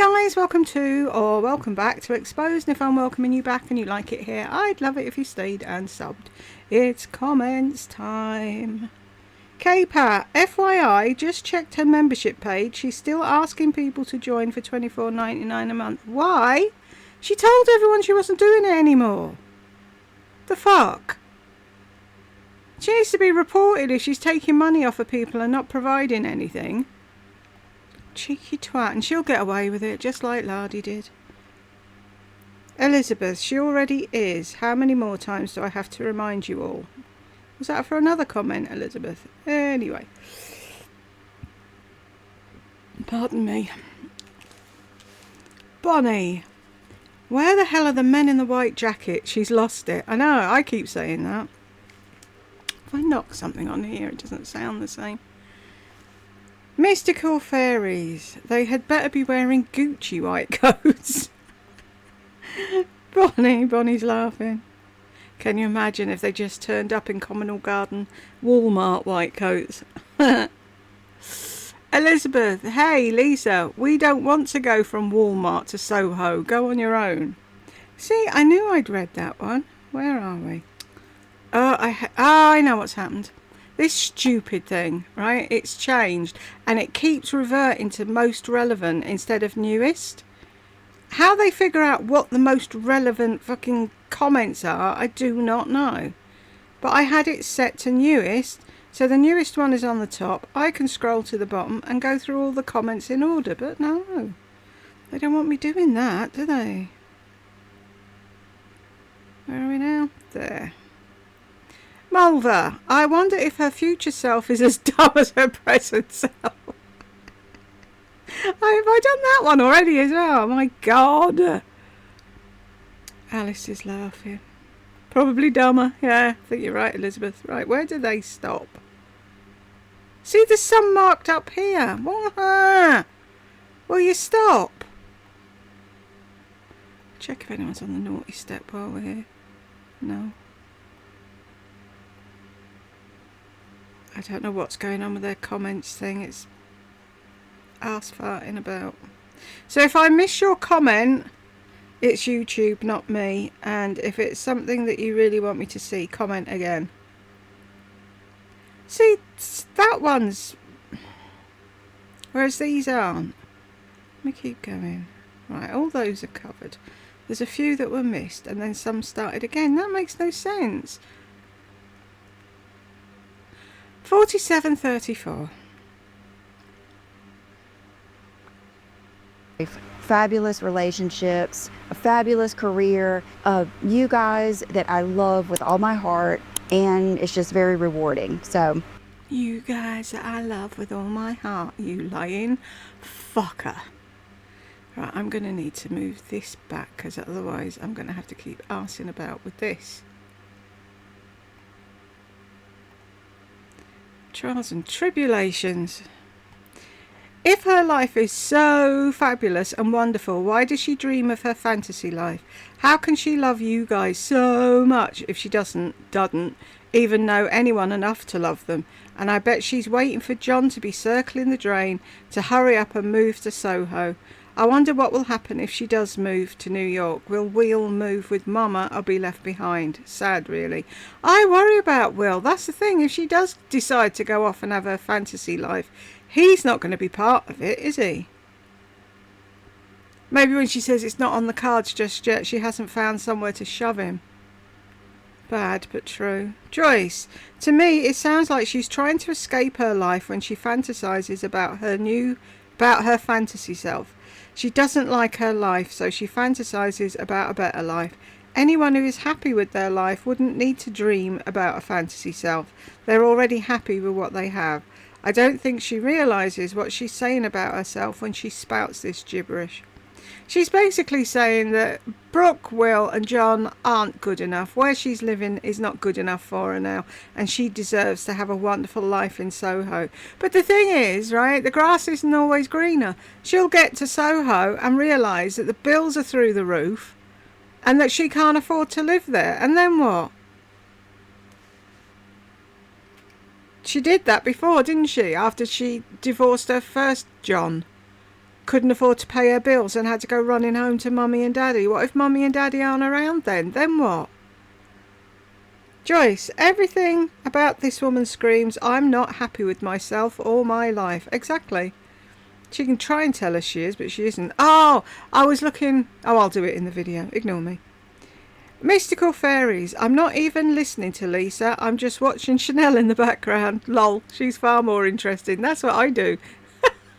Guys, welcome back to Exposed. And if I'm welcoming you back and you like it here, I'd love it if you stayed and subbed. It's comments time. K-Pat, FYI, just checked her membership page. She's still asking people to join for $24.99 a month. Why? She told everyone she wasn't doing it anymore. The fuck? She needs to be reported if she's taking money off of people and not providing anything. Cheeky twat, and she'll get away with it, just like Lardy did. Elizabeth, she already is. How many more times do I have to remind you all? Was that for another comment, Elizabeth? Anyway. Pardon me. Bonnie. Where the hell are the men in the white jacket? She's lost it. I know, I keep saying that. If I knock something on here, it doesn't sound the same. Mystical fairies. They had better be wearing Gucci white coats. Bonnie's laughing. Can you imagine if they just turned up in Communal Garden Walmart white coats? Elizabeth, hey Lisa, we don't want to go from Walmart to Soho. Go on your own. See, I knew I'd read that one. Where are we? I know what's happened. This stupid thing, right? It's changed and it keeps reverting to most relevant instead of newest. How they figure out what the most relevant fucking comments are, I do not know. But I had it set to newest, so the newest one is on the top. I can scroll to the bottom and go through all the comments in order, but no. They don't want me doing that, do they? Where are we now? There. Mulva, I wonder if her future self is as dumb as her present self. Have I done that one already as well? My God. Alice is laughing. Probably dumber. Yeah, I think you're right, Elizabeth. Right, where do they stop? See, there's some marked up here. What? Will you stop? Check if anyone's on the naughty step while we're here. No. I don't know what's going on with their comments thing. It's ass farting about. So if I miss your comment, it's YouTube, not me. And if it's something that you really want me to see, comment again. See, that one's... Whereas these aren't. Let me keep going. Right, all those are covered. There's a few that were missed and then some started again. That makes no sense. 4734. Fabulous relationships, a fabulous career, you guys that I love with all my heart, and it's just very rewarding. So, you guys that I love with all my heart, you lying fucker. Right, I'm going to need to move this back because otherwise I'm going to have to keep arsing about with this. Trials and tribulations. If her life is so fabulous and wonderful, why does she dream of her fantasy life? How can she love you guys so much if she doesn't even know anyone enough to love them? And I bet she's waiting for John to be circling the drain to hurry up and move to Soho. I wonder what will happen if she does move to New York. Will Will move with Mama or be left behind? Sad, really. I worry about Will. That's the thing. If she does decide to go off and have her fantasy life, he's not going to be part of it, is he? Maybe when she says it's not on the cards just yet, she hasn't found somewhere to shove him. Bad, but true. Joyce, to me, it sounds like she's trying to escape her life when she fantasizes about her fantasy self. She doesn't like her life, so she fantasizes about a better life. Anyone who is happy with their life wouldn't need to dream about a fantasy self. They're already happy with what they have. I don't think she realizes what she's saying about herself when she spouts this gibberish. She's basically saying that Brooke, Will and John aren't good enough. Where she's living is not good enough for her now, and she deserves to have a wonderful life in Soho. But the thing is, right, the grass isn't always greener. She'll get to Soho and realise that the bills are through the roof and that she can't afford to live there. And then what? She did that before, didn't she? After she divorced her first John. couldn't afford to pay her bills and had to go running home to mummy and daddy. What if mummy and daddy aren't around then? Then what? Joyce, everything about this woman screams, I'm not happy with myself or my life. Exactly. She can try and tell us she is, but she isn't. Oh, I was looking... Oh, I'll do it in the video. Ignore me. Mystical Fairies. I'm not even listening to Lisa. I'm just watching Chanel in the background. Lol. She's far more interesting. That's what I do.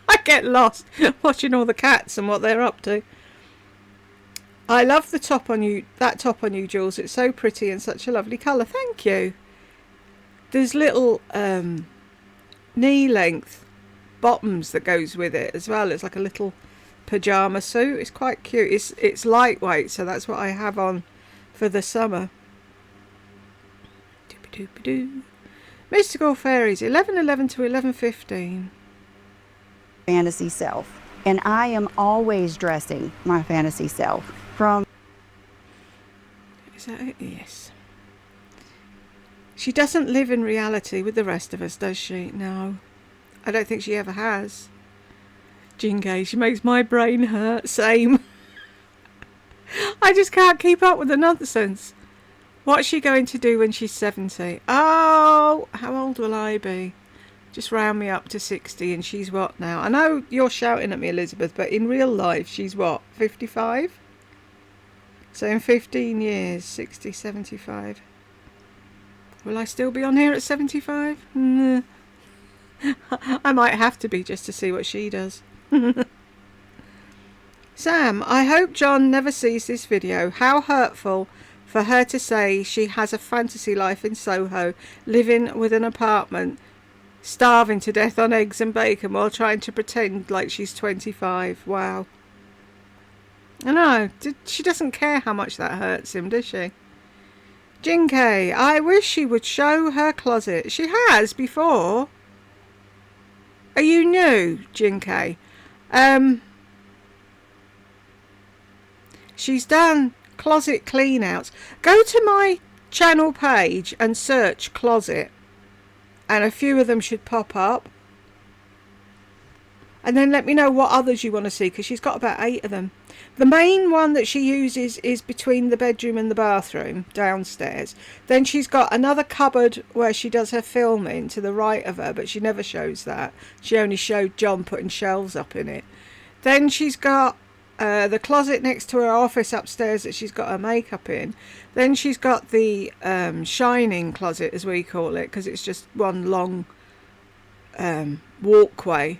I get lost watching all the cats and what they're up to. I love the top on you, that top on you, Jules. It's so pretty and such a lovely colour. Thank you. There's little knee length bottoms that goes with it as well. It's like a little pyjama suit. It's quite cute. It's lightweight, so that's what I have on for the summer. Doopy-doopy-doo. Mystical Fairies, 11:11 to 11:15. Fantasy self. And I am always dressing my fantasy self. Is that it? Yes. She doesn't live in reality with the rest of us, does she? No. I don't think she ever has. Jingay, she makes my brain hurt. Same. I just can't keep up with the nonsense. What's she going to do when she's 70? Oh, how old will I be? Just round me up to 60, and she's what now? I know you're shouting at me, Elizabeth, but in real life, she's what? 55? So in 15 years, 60, 75. Will I still be on here at 75? I might have to be just to see what she does. Sam, I hope John never sees this video. How hurtful for her to say she has a fantasy life in Soho, living with an apartment, starving to death on eggs and bacon while trying to pretend like she's 25. Wow. I know. She doesn't care how much that hurts him, does she? Jinkei, I wish she would show her closet. She has before. Are you new, Jinkei? She's done closet clean outs. Go to my channel page and search closet, and a few of them should pop up. And then let me know what others you want to see, because she's got about 8 of them. The main one that she uses is between the bedroom and the bathroom, downstairs. Then she's got another cupboard where she does her filming to the right of her, but she never shows that. She only showed John putting shelves up in it. Then she's got the closet next to her office upstairs that she's got her makeup in. Then she's got the shining closet, as we call it, because it's just one long walkway.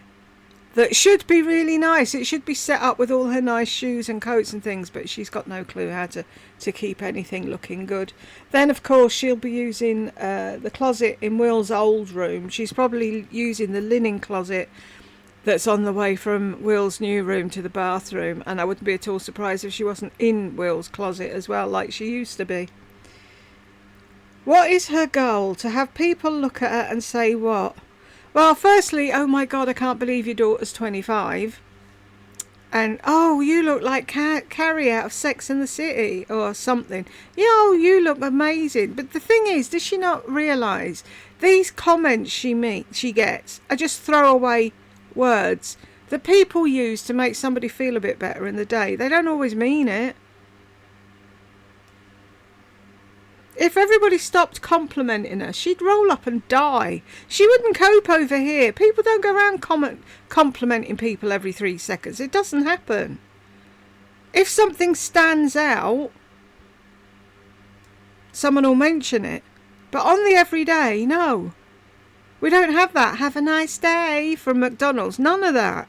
That should be really nice. It should be set up with all her nice shoes and coats and things, but she's got no clue how to keep anything looking good. Then, of course, she'll be using the closet in Will's old room. She's probably using the linen closet that's on the way from Will's new room to the bathroom, and I wouldn't be at all surprised if she wasn't in Will's closet as well, like she used to be. What is her goal? To have people look at her and say what? Well, firstly, oh my God, I can't believe your daughter's 25. And, oh, you look like Carrie out of Sex and the City or something. Yeah, oh, you look amazing. But the thing is, does she not realise these comments she gets are just throwaway words that people use to make somebody feel a bit better in the day? They don't always mean it. If everybody stopped complimenting her, she'd roll up and die. She wouldn't cope over here. People don't go around complimenting people every 3 seconds. It doesn't happen. If something stands out, someone will mention it. But on the everyday, no. We don't have that. Have a nice day from McDonald's. None of that.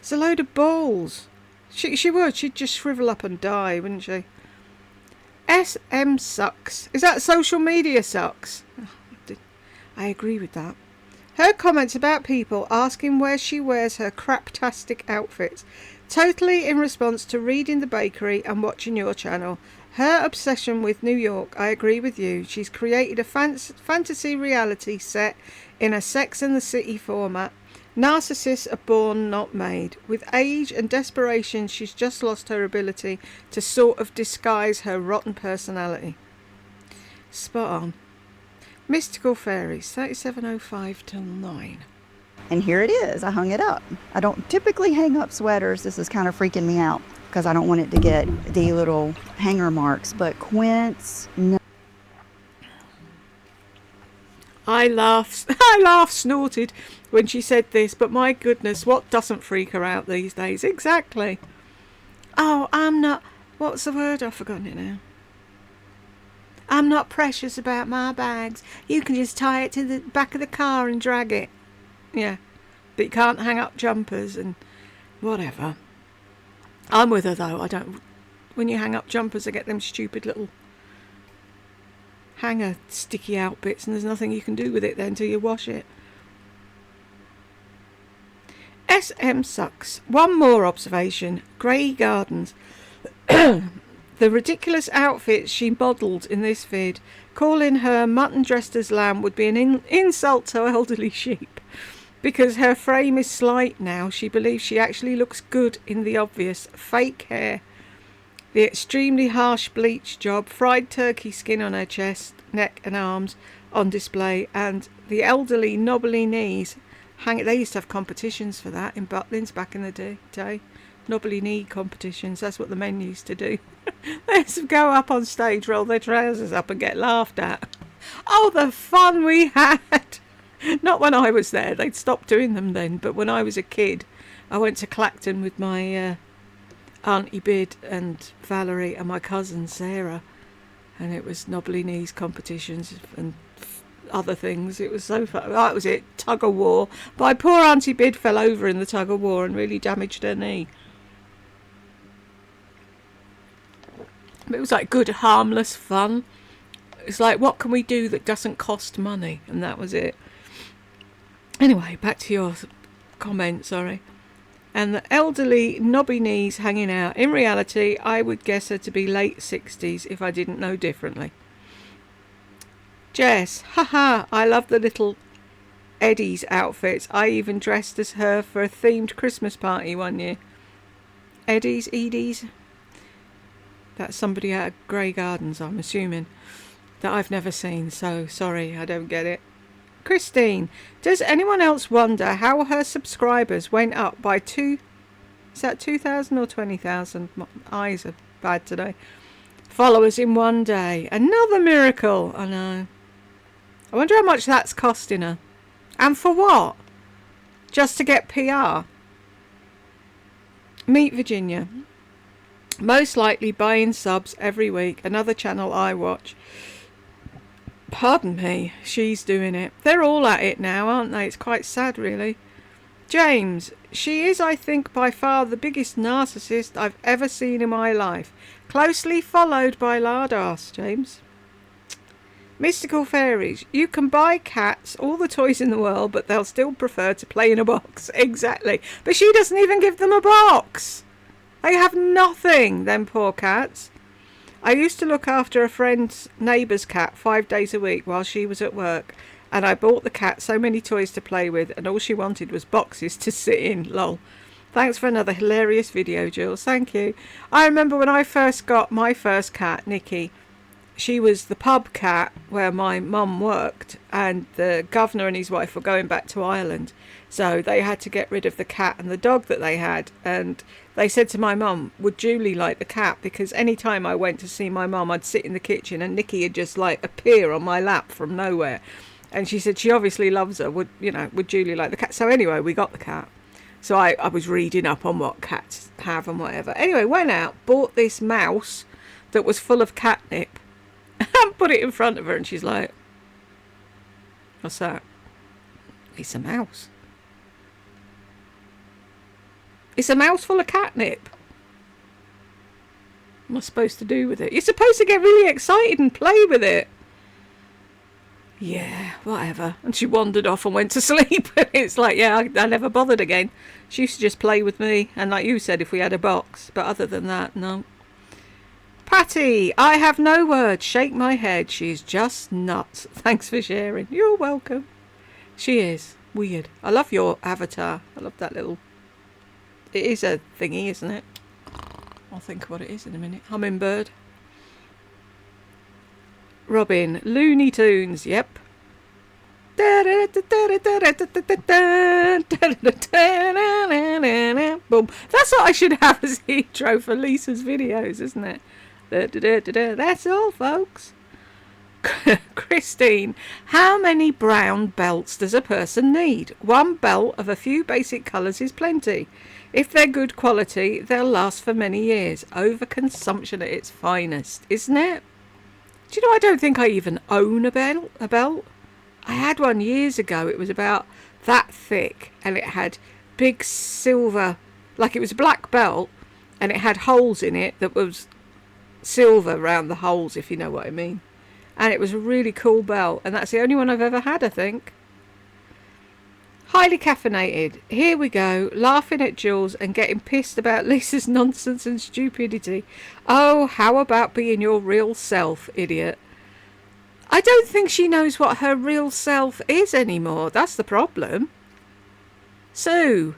It's a load of balls. She would. She'd just shrivel up and die, wouldn't she? SM sucks. Is that social media sucks? I agree with that. Her comments about people asking where she wears her craptastic outfits. Totally in response to reading The Bakery and watching your channel. Her obsession with New York. I agree with you. She's created a fantasy reality set in a Sex and the City format. Narcissists are born, not made. With age and desperation, she's just lost her ability to sort of disguise her rotten personality. Spot on. Mystical Fairies, 37:05 till 9. And here it is. I hung it up. I don't typically hang up sweaters. This is kind of freaking me out because I don't want it to get the little hanger marks. But quince, no. I laughed, snorted when she said this, but my goodness, what doesn't freak her out these days? Exactly. Oh, I'm not, what's the word? I've forgotten it now. I'm not precious about my bags. You can just tie it to the back of the car and drag it. Yeah, but you can't hang up jumpers and whatever. I'm with her though. I don't. When you hang up jumpers, I get them stupid little hanger sticky out bits, and there's nothing you can do with it then until you wash it. SM sucks. One more observation. Grey Gardens. The ridiculous outfits she modelled in this vid, calling her mutton dressed as lamb, would be an insult to elderly sheep. Because her frame is slight now, she believes she actually looks good in the obvious fake hair, the extremely harsh bleach job, fried turkey skin on her chest, neck and arms on display, and the elderly knobbly knees. They used to have competitions for that in Butlins back in the day. Knobbly knee competitions, that's what the men used to do. They used to go up on stage, roll their trousers up and get laughed at. Oh, the fun we had! Not when I was there, they'd stopped doing them then, but when I was a kid, I went to Clacton with my Auntie Bid and Valerie and my cousin Sarah, and it was knobbly knees competitions and other things. It was so fun. That was it, tug of war. My poor Auntie Bid fell over in the tug of war and really damaged her knee. It was like good, harmless fun. It's like, what can we do that doesn't cost money? And that was it. Anyway, back to your comment, sorry. And the elderly knobby knees hanging out. In reality, I would guess her to be late 60s if I didn't know differently. Jess, haha, I love the little Eddie's outfits. I even dressed as her for a themed Christmas party one year. Edie's? That's somebody out of Grey Gardens, I'm assuming, that I've never seen, so sorry, I don't get it. Christine, does anyone else wonder how her subscribers went up by is that 2,000 or 20,000? My eyes are bad today. Followers in one day. Another miracle, I know. I wonder how much that's costing her. And for what? Just to get PR? Meet Virginia. Most likely buying subs every week. Another channel I watch. Pardon me, she's doing it. They're all at it now, aren't they? It's quite sad, really. James, she is, I think, by far the biggest narcissist I've ever seen in my life. Closely followed by Lardass, James. Mystical Fairies. You can buy cats all the toys in the world, but they'll still prefer to play in a box. Exactly. But she doesn't even give them a box. They have nothing, them poor cats. I used to look after a friend's neighbour's cat 5 days a week while she was at work, and I bought the cat so many toys to play with, and all she wanted was boxes to sit in. Lol. Thanks for another hilarious video, Jules. Thank you. I remember when I first got my first cat, Nikki. She was the pub cat where my mum worked, and the governor and his wife were going back to Ireland, so they had to get rid of the cat and the dog that they had, and they said to my mum, would Julie like the cat? Because any time I went to see my mum, I'd sit in the kitchen and Nikki would just like appear on my lap from nowhere. And she said she obviously loves her. Would Julie like the cat? So anyway, we got the cat. So I was reading up on what cats have and whatever. Anyway, went out, bought this mouse that was full of catnip and put it in front of her, and she's like, what's that? It's a mouse. It's a mouse full of catnip. What am I supposed to do with it? You're supposed to get really excited and play with it. Yeah, whatever. And she wandered off and went to sleep. It's like, yeah, I never bothered again. She used to just play with me, and like you said, if we had a box. But other than that, no. Patty, I have no words. Shake my head. She's just nuts. Thanks for sharing. You're welcome. She is. Weird. I love your avatar. I love that little... It is a thingy, isn't it? I'll think of what it is in a minute. Hummingbird. Robin. Looney Tunes. Yep. Da, da, Boom. That's what I should have as the intro for Lisa's videos, isn't it? That's all, folks. Christine, how many brown belts does a person need? One belt of a few basic colours is plenty. If they're good quality, they'll last for many years. Overconsumption at its finest, isn't it? Do you know, I don't think I even own a belt. I had one years ago. It was about that thick, and it had big silver, like it was a black belt, and it had holes in it that was silver around the holes, if you know what I mean. And it was a really cool belt, and that's the only one I've ever had, I think. Highly caffeinated. Here we go, laughing at Jules and getting pissed about Lisa's nonsense and stupidity. Oh, how about being your real self, idiot? I don't think she knows what her real self is anymore. That's the problem. Sue,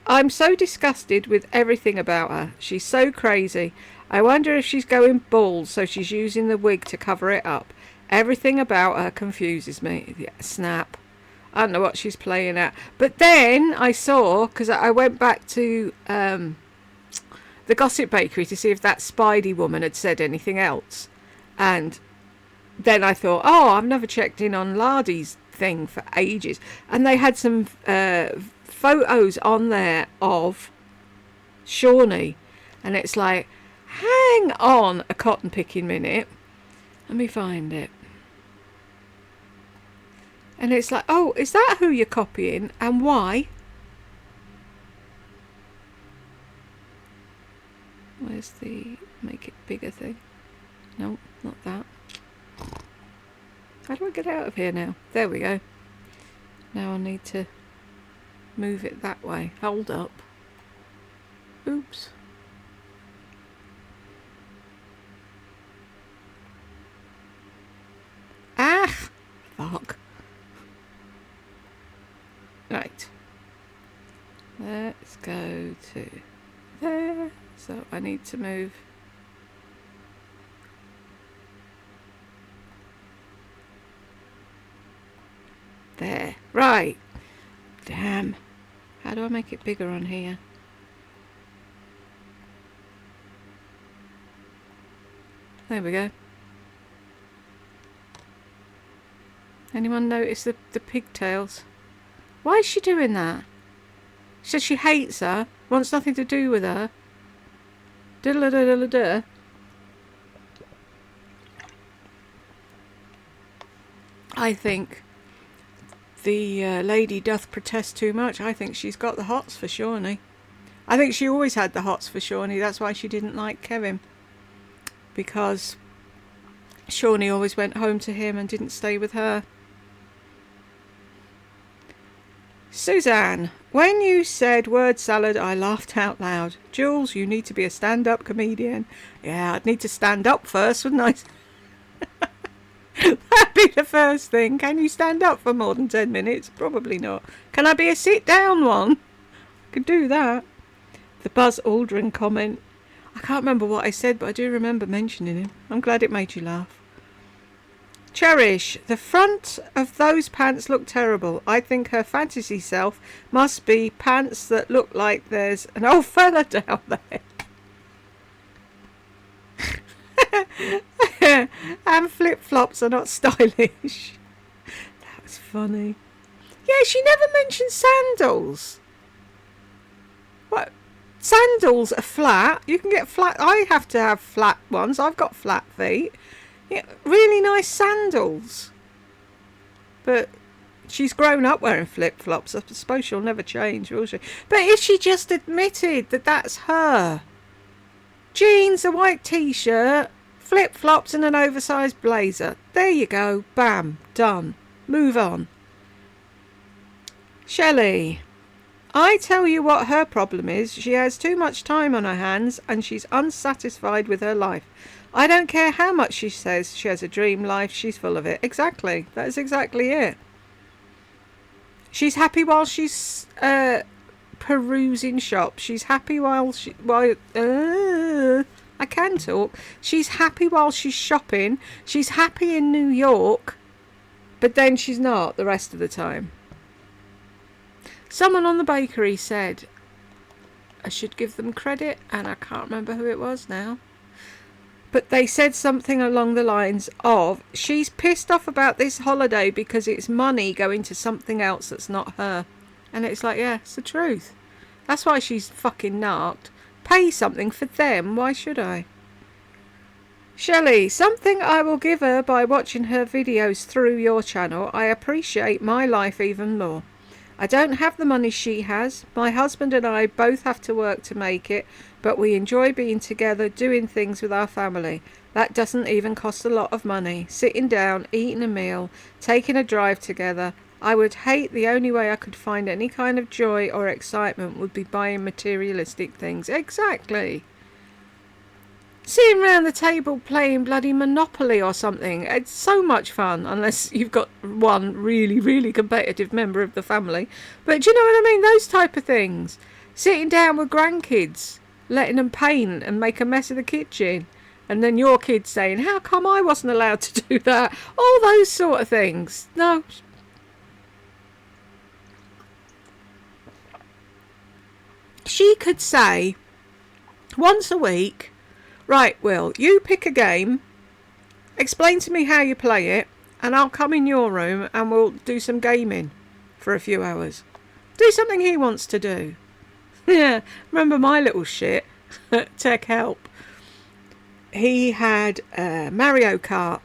I'm so disgusted with everything about her. She's so crazy. I wonder if she's going bald, so she's using the wig to cover it up. Everything about her confuses me. Yeah, snap. I don't know what she's playing at. But then I saw, because I went back to the Gossip Bakery to see if that Spidey woman had said anything else. And then I thought, oh, I've never checked in on Lardy's thing for ages. And they had some photos on there of Shawnee. And it's like, hang on a cotton picking minute. Let me find it. And it's like, oh, is that who you're copying and why? Where's the make it bigger thing? No, not that. How do I get out of here now? There we go. Now I need to move it that way. Hold up. Oops. Ah! Fuck. Right. Let's go to there. So I need to move. There. Right. Damn. How do I make it bigger on here? There we go. Anyone notice the pigtails? Why is she doing that? She says she hates her, wants nothing to do with her. Diddle-a-diddle-a-duh. I think the lady doth protest too much. I think she's got the hots for Shawnee. I think she always had the hots for Shawnee. That's why she didn't like Kevin. Because Shawnee always went home to him and didn't stay with her. Suzanne, when you said word salad, I laughed out loud. Jules, you need to be a stand-up comedian. Yeah, I'd need to stand up first, wouldn't I? That'd be the first thing. Can you stand up for more than 10 minutes? Probably not. Can I be a sit-down one? I could do that. The Buzz Aldrin comment. I can't remember what I said, but I do remember mentioning him. I'm glad it made you laugh. Cherish, the front of those pants look terrible. I think her fantasy self must be pants that look like there's an old fella down there. And flip-flops are not stylish. That was funny. Yeah, she never mentioned sandals. What? Sandals are flat. You can get flat. I have to have flat ones. I've got flat feet. Yeah, really nice sandals. But she's grown up wearing flip-flops. I suppose she'll never change, will she? But if she just admitted that that's her. Jeans, a white t-shirt, flip-flops and an oversized blazer. There you go. Bam. Done. Move on. Shelley. I tell you what her problem is. She has too much time on her hands and she's unsatisfied with her life. I don't care how much she says she has a dream life, she's full of it. Exactly. That is exactly it. She's happy while she's perusing shops. She's happy while I can talk. She's happy while she's shopping. She's happy in New York, but then she's not the rest of the time. Someone on the bakery said I should give them credit, and I can't remember who it was now. But they said something along the lines of, she's pissed off about this holiday because it's money going to something else that's not her. And it's like, yeah, it's the truth. That's why she's fucking narked. Pay something for them, why should I? Shelley, something I will give her by watching her videos through your channel. I appreciate my life even more. I don't have the money she has. My husband and I both have to work to make it, but we enjoy being together, doing things with our family. That doesn't even cost a lot of money. Sitting down, eating a meal, taking a drive together. I would hate the only way I could find any kind of joy or excitement would be buying materialistic things. Exactly. Sitting round the table playing bloody Monopoly or something. It's so much fun, unless you've got one really, really competitive member of the family. But do you know what I mean? Those type of things. Sitting down with grandkids, letting them paint and make a mess of the kitchen. And then your kids saying, how come I wasn't allowed to do that? All those sort of things. No. She could say, once a week, right, Will, you pick a game, explain to me how you play it, and I'll come in your room and we'll do some gaming for a few hours. Do something he wants to do. Yeah, remember my little shit, Tech Help. He had Mario Kart,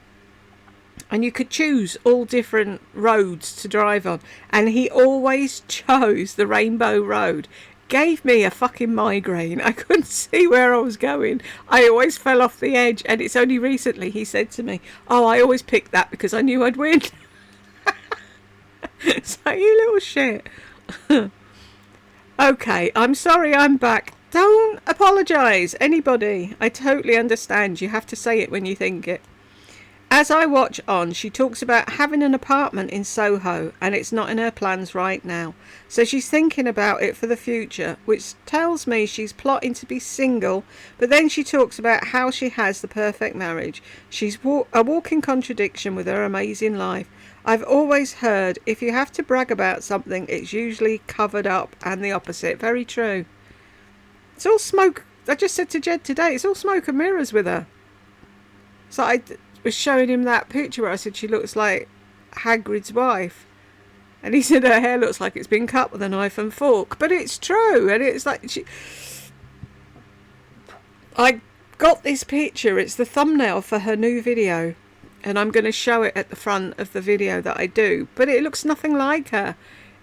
and you could choose all different roads to drive on, and he always chose the Rainbow Road. Gave me a fucking migraine. I couldn't see where I was going. I always fell off the edge, and it's only recently he said to me, oh, I always picked that because I knew I'd win. So you little shit. Okay, I'm sorry I'm back. Don't apologise, anybody. I totally understand. You have to say it when you think it. As I watch on, she talks about having an apartment in Soho, and it's not in her plans right now. So she's thinking about it for the future, which tells me she's plotting to be single, but then she talks about how she has the perfect marriage. She's a walking contradiction with her amazing life. I've always heard if you have to brag about something, it's usually covered up, and the opposite. Very true. It's all smoke. I just said to Jed today, it's all smoke and mirrors with her. So I was showing him that picture where I said she looks like Hagrid's wife, and he said her hair looks like it's been cut with a knife and fork. But it's true, and it's like I got this picture. It's the thumbnail for her new video, and I'm going to show it at the front of the video that I do, but it looks nothing like her.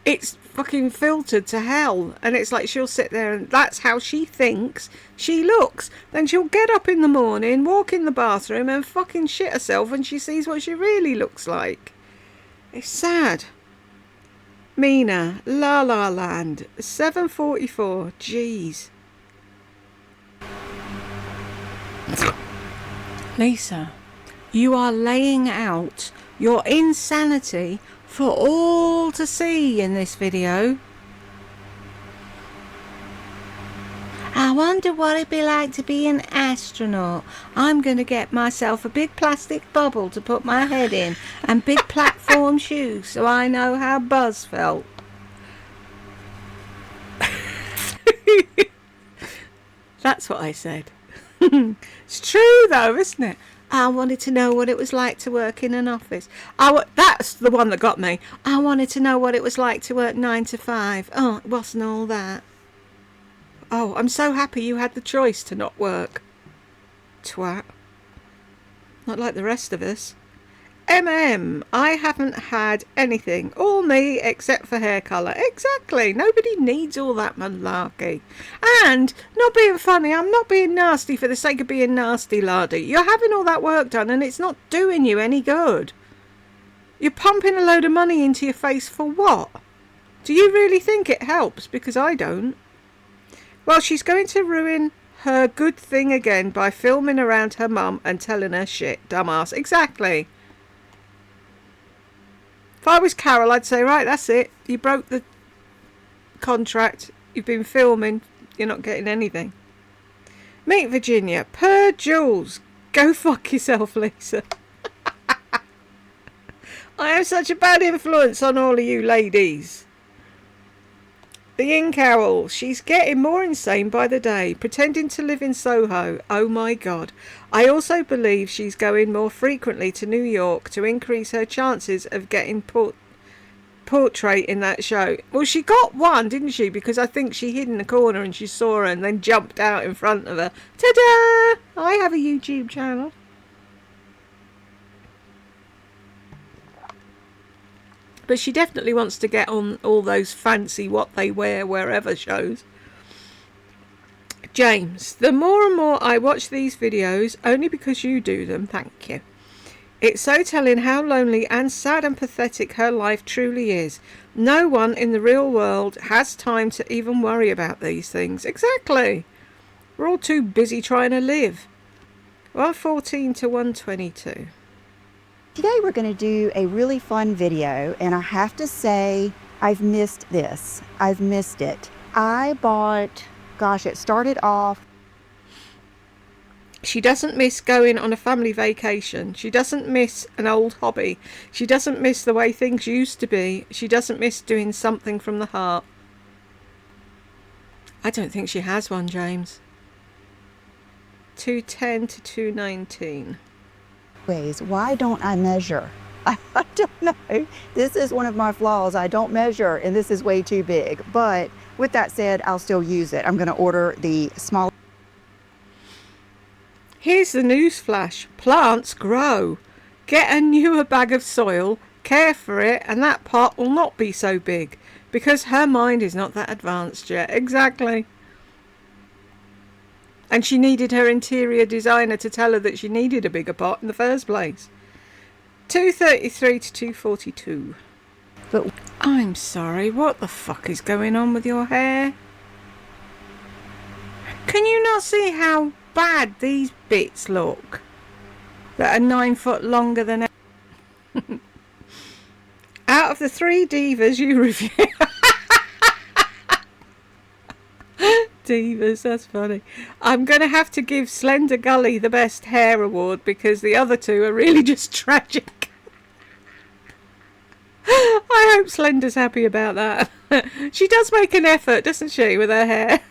It's fucking filtered to hell, and it's like she'll sit there and that's how she thinks she looks. Then she'll get up in the morning, walk in the bathroom and fucking shit herself when she sees what she really looks like. It's sad. Mina, La La Land, 7:44. Jeez. Lisa, you are laying out your insanity for all to see in this video. I wonder what it'd be like to be an astronaut. I'm going to get myself a big plastic bubble to put my head in and big platform shoes so I know how Buzz felt. That's what I said. It's true though, isn't it? I wanted to know what it was like to work in an office. That's the one that got me. I wanted to know what it was like to work 9 to 5. Oh, it wasn't all that. Oh, I'm so happy you had the choice to not work. Twat. Not like the rest of us. I haven't had anything. All me except for hair colour. Exactly. Nobody needs all that malarkey. And, not being funny, I'm not being nasty for the sake of being nasty, Lardy. You're having all that work done and it's not doing you any good. You're pumping a load of money into your face for what? Do you really think it helps? Because I don't. Well, she's going to ruin her good thing again by filming around her mum and telling her shit, dumbass. Exactly. If I was Carol, I'd say, right, that's it. You broke the contract. You've been filming. You're not getting anything. Meet Virginia. Per Jules. Go fuck yourself, Lisa. I have such a bad influence on all of you ladies. The ink owl. She's getting more insane by the day, pretending to live in Soho. Oh my God. I also believe she's going more frequently to New York to increase her chances of getting portrait in that show. Well, she got one, didn't she? Because I think she hid in the corner and she saw her and then jumped out in front of her. Ta-da! I have a YouTube channel. But she definitely wants to get on all those fancy what they wear wherever shows. James, the more and more I watch these videos, only because you do them, thank you. It's so telling how lonely and sad and pathetic her life truly is. No one in the real world has time to even worry about these things. Exactly. We're all too busy trying to live. 114 to 122. Today we're going to do a really fun video, and I have to say I've missed this. I've missed it. I bought, gosh, it started off. She doesn't miss going on a family vacation. She doesn't miss an old hobby. She doesn't miss the way things used to be. She doesn't miss doing something from the heart. I don't think she has one, James. 210 to 219. Ways. Why don't I measure? I don't know. This is one of my flaws. I don't measure, and this is way too big. But with that said, I'll still use it. I'm going to order the small. Here's the news flash. Plants grow. Get a newer bag of soil, care for it, and that pot will not be so big. Because her mind is not that advanced yet. Exactly. And she needed her interior designer to tell her that she needed a bigger pot in the first place. 233 to 242. But I'm sorry, what the fuck is going on with your hair? Can you not see how bad these bits look? That are 9 foot longer than... Out of the 3 divas you review... Divas, that's funny. I'm going to have to give Slender Gully the best hair award because the other two are really just tragic. I hope Slender's happy about that. She does make an effort, doesn't she, with her hair?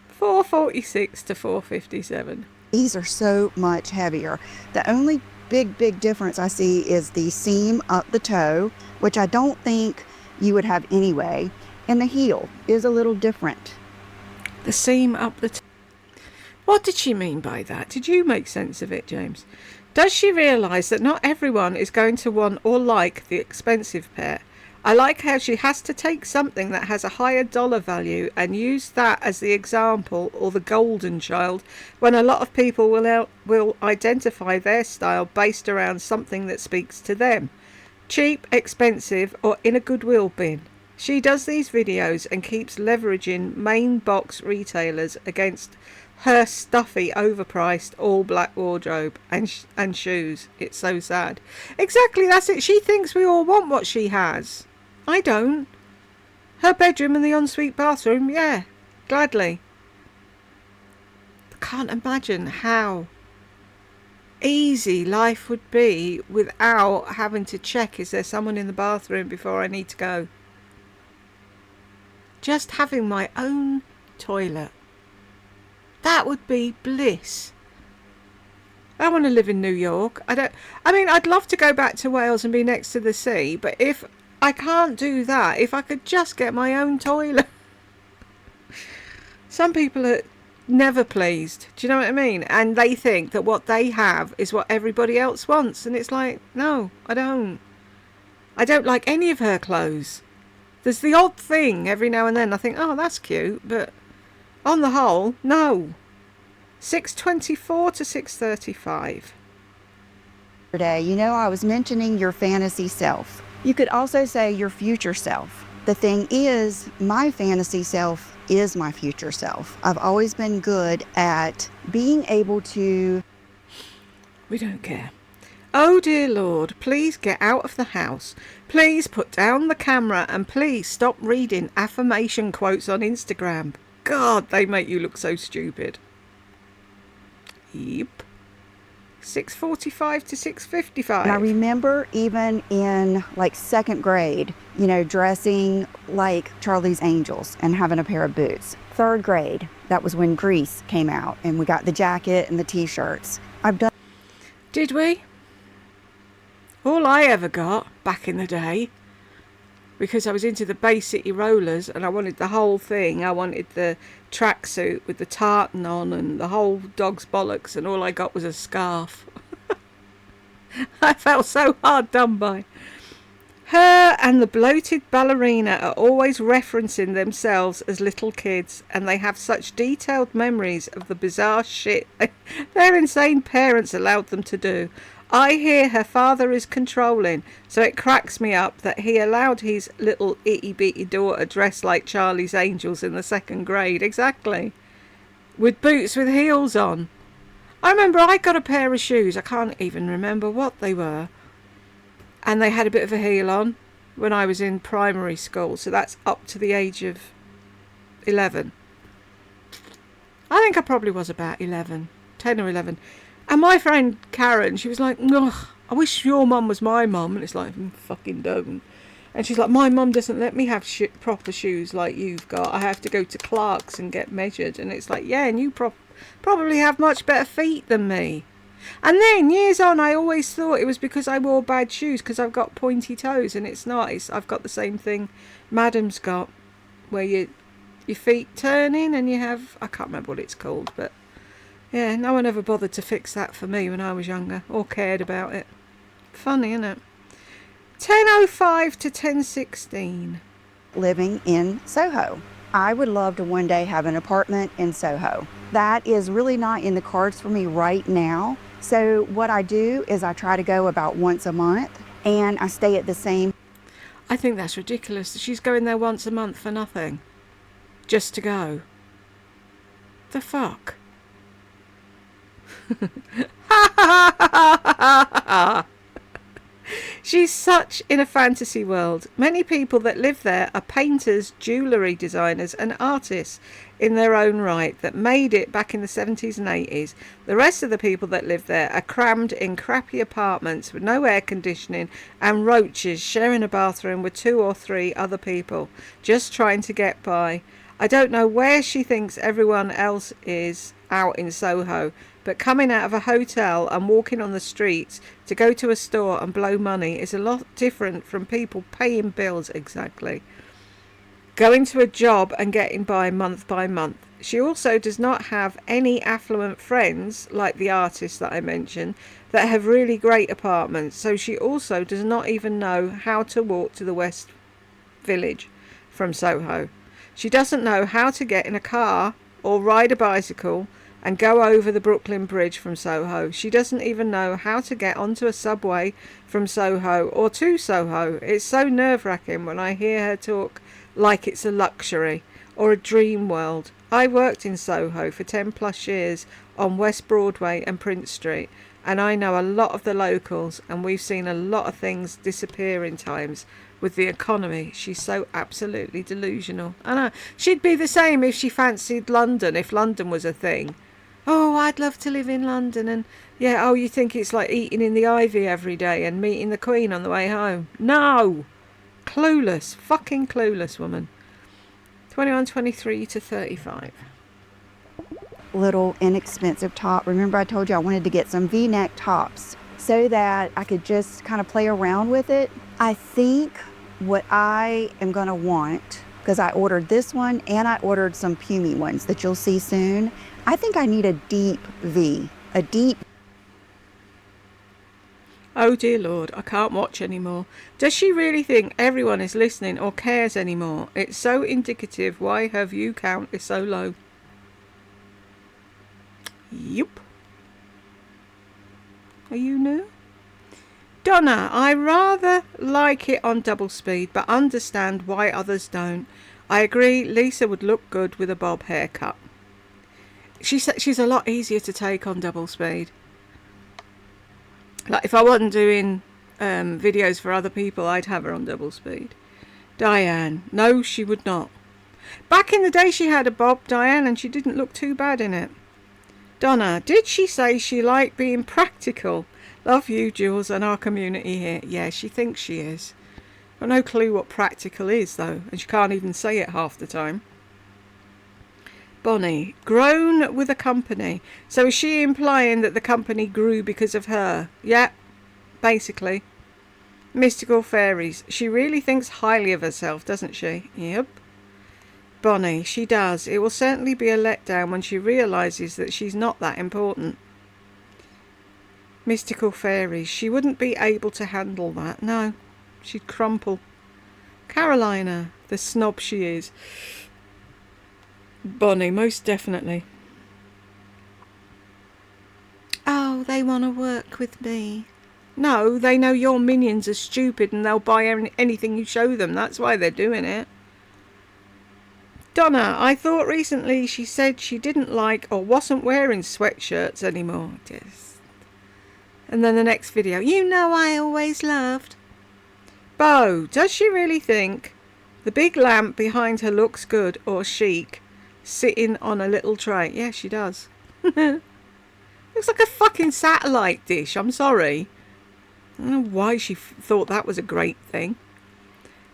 446 to 457. these are so much heavier. The only big difference I see is the seam up the toe, which I don't think you would have anyway. And the heel is a little different. The seam up the What did she mean by that? Did you make sense of it, James? Does she realise that not everyone is going to want or like the expensive pair? I like how she has to take something that has a higher dollar value and use that as the example or the golden child, when a lot of people will identify their style based around something that speaks to them. Cheap, expensive, or in a Goodwill bin. She does these videos and keeps leveraging main box retailers against her stuffy, overpriced, all black wardrobe and shoes. It's so sad. Exactly, that's it. She thinks we all want what she has. I don't. Her bedroom and the ensuite bathroom, yeah, gladly. I can't imagine how easy life would be without having to check, is there someone in the bathroom before I need to go? Just having my own toilet. That would be bliss. I want to live in New York. I'd love to go back to Wales and be next to the sea, but if I can't do that, if I could just get my own toilet. Some people are never pleased. Do you know what I mean? And they think that what they have is what everybody else wants. And it's like, no, I don't. I don't like any of her clothes. There's the odd thing every now and then. I think, oh, that's cute. But on the whole, no. 624 to 635. Today, you know, I was mentioning your fantasy self. You could also say your future self. The thing is, my fantasy self is my future self. I've always been good at being able to... We don't care. Oh dear Lord, please get out of the house. Please put down the camera and please stop reading affirmation quotes on Instagram. God, they make you look so stupid. Yep. 6:45 to 6:55. And I remember even in like second grade, dressing like Charlie's Angels and having a pair of boots. Third grade, that was when Grease came out and we got the jacket and the t-shirts. Did we? All I ever got back in the day, because I was into the Bay City Rollers and I wanted the whole thing. I wanted the tracksuit with the tartan on and the whole dog's bollocks, and all I got was a scarf. I felt so hard done by. Her and the bloated ballerina are always referencing themselves as little kids, and they have such detailed memories of the bizarre shit their insane parents allowed them to do. I hear her father is controlling, so it cracks me up that he allowed his little itty-bitty daughter dressed like Charlie's Angels in the second grade. Exactly. With boots with heels on. I remember I got a pair of shoes, I can't even remember what they were, and they had a bit of a heel on when I was in primary school, so that's up to the age of 11. I think I probably was about 11, 10 or 11. And my friend Karen, she was like, ugh, I wish your mum was my mum. And it's like, fucking don't. And she's like, my mum doesn't let me have proper shoes like you've got. I have to go to Clark's and get measured. And it's like, yeah, and you probably have much better feet than me. And then years on, I always thought it was because I wore bad shoes because I've got pointy toes, and it's not. I've got the same thing Madam's got, where your feet turn in and you have, I can't remember what it's called, but yeah, no one ever bothered to fix that for me when I was younger or cared about it. Funny, isn't it? 10:05 to 10:16. Living in Soho. I would love to one day have an apartment in Soho. That is really not in the cards for me right now. So what I do is I try to go about once a month, and I stay at the same. I think that's ridiculous. She's going there once a month for nothing. Just to go. The fuck? She's such in a fantasy world. Many people that live there are painters, jewellery designers and artists in their own right that made it back in the 70s and 80s. The rest of the people that live there are crammed in crappy apartments with no air conditioning and roaches sharing a bathroom with 2 or 3 other people, just trying to get by. I don't know where she thinks everyone else is out in Soho, but coming out of a hotel and walking on the streets to go to a store and blow money is a lot different from people paying bills. Exactly. Going to a job and getting by month by month. She also does not have any affluent friends, like the artists that I mentioned, that have really great apartments, so she also does not even know how to walk to the West Village from Soho. She doesn't know how to get in a car or ride a bicycle and go over the Brooklyn Bridge from Soho. She doesn't even know how to get onto a subway from Soho or to Soho. It's so nerve-wracking when I hear her talk like it's a luxury or a dream world. I worked in Soho for 10 plus years on West Broadway and Prince Street, and I know a lot of the locals, and we've seen a lot of things disappear in times with the economy. She's so absolutely delusional. I know. She'd be the same if she fancied London, if London was a thing. Oh, I'd love to live in London, and yeah, oh, you think it's like eating in the Ivy every day and meeting the Queen on the way home? No! Clueless. Fucking clueless woman. 21, 23 to 35. Little inexpensive top. Remember I told you I wanted to get some V-neck tops so that I could just kind of play around with it. I think what I am going to want, because I ordered this one and I ordered some Pumi ones that you'll see soon. I think I need a deep V, a deep. Oh dear Lord, I can't watch anymore. Does she really think everyone is listening or cares anymore? It's so indicative why her view count is so low. Yup. Are you new? Donna, I rather like it on double speed, but understand why others don't. I agree, Lisa would look good with a bob haircut. She's a lot easier to take on double speed. Like if I wasn't doing videos for other people, I'd have her on double speed. Diane, no, she would not. Back in the day, she had a bob, Diane, and she didn't look too bad in it. Donna, did she say she liked being practical? Love you, Jules, and our community here. Yeah, she thinks she is. Got no clue what practical is, though, and she can't even say it half the time. Bonnie, grown with a company. So is she implying that the company grew because of her? Yeah, basically. Mystical fairies. She really thinks highly of herself, doesn't she? Yep. Bonnie, she does. It will certainly be a letdown when she realises that she's not that important. Mystical fairies. She wouldn't be able to handle that. No, she'd crumple. Carolina, the snob she is. Bonnie, most definitely. Oh, they want to work with me. No, they know your minions are stupid and they'll buy anything you show them. That's why they're doing it. Donna, I thought recently she said she didn't like or wasn't wearing sweatshirts anymore. Yes. And then the next video, you know I always loved. Bo, does she really think the big lamp behind her looks good or chic, sitting on a little tray? Yeah, she does. Looks like a fucking satellite dish, I'm sorry. I don't know why she thought that was a great thing.